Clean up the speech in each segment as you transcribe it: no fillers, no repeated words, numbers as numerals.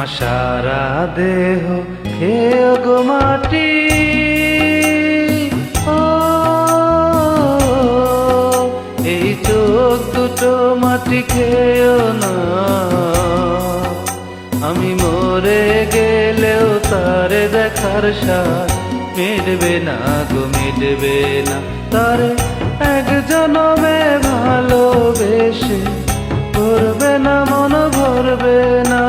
আমার সারা দেহ খেয়ে গো মাটি, ও এই চোখ দুটো মাটি খেয়েও না। আমি মরে গেলেও তারে দেখার স্বাদ মিটবে না গো, মিটবে না। তারে এক জনমে ভালোবেসে ভরবে না, মন ভরবে না।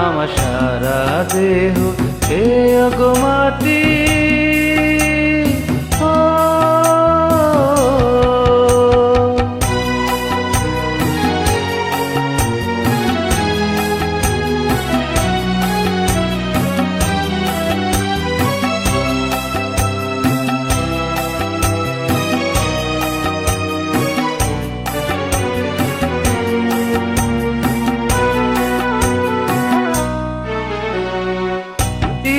আমার সারা দেহ খেয়ে গো মাটি,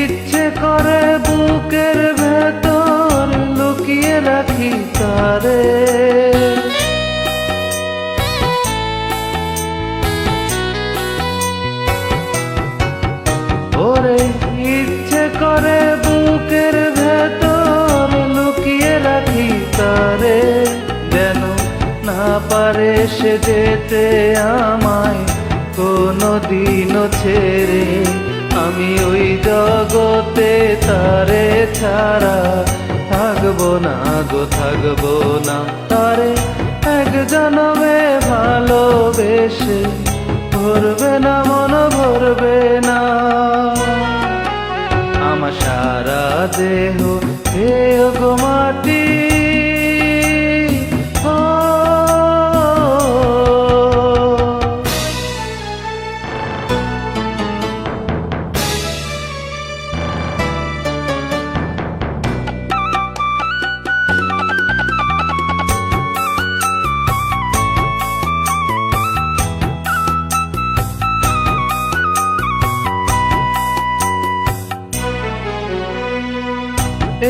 ইচ্ছে করে বুকের ভেতর লুকিয়ে রাখি তারে। ওরে ইচ্ছে করে বুকের ভেতর লুকিয়ে রাখি তারে, যেন না পারে সে যেতে আমায় কোনদিনও ছেড়ে। আমি ওই জগতে তারে ছাড়া থাকবো না গো, থাকবো না। তারে এক জনমে ভালোবেসে ভরবে না, মন ভরবে না। আমার সারা দেহ খেয়ে গো মাটি,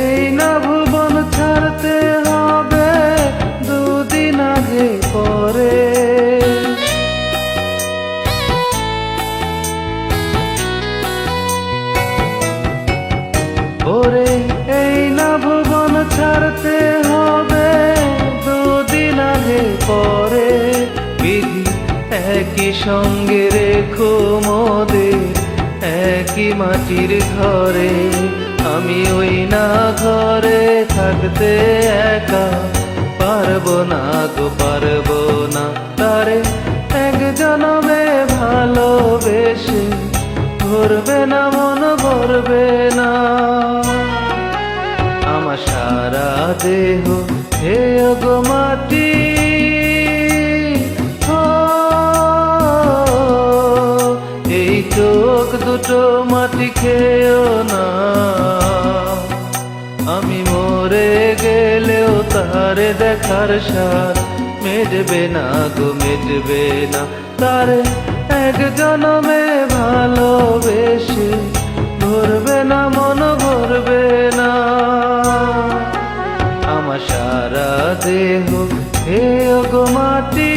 এই না ভুবন ছাড়তে হবে দুদিন আগে পরে। ওরে এই না ভুবন ছাড়তে হবে দুদিন আগে পরে। বিধি একই সঙ্গে রেখো মোদের একই মাটির ঘরে। আমি ওই না ঘরে থাকতে একা পারবো না গো, পারবো না। তারে এক জনমে ভালোবেসে ভরবে না, মন ভরবে না। আমার সারা দেহ খেয়ে গো মাটি, এই চোখ দুটো মাটি খেয়েও না। আমি মরে গেলেও তারে দেখার স্বাদ মিটবে না গো, মিটবে না। তারে এক জনমে ভালোবেসে ভরবে না, মন ভরবে না। আমার সারা দেহ খেয়ে গো মাটি।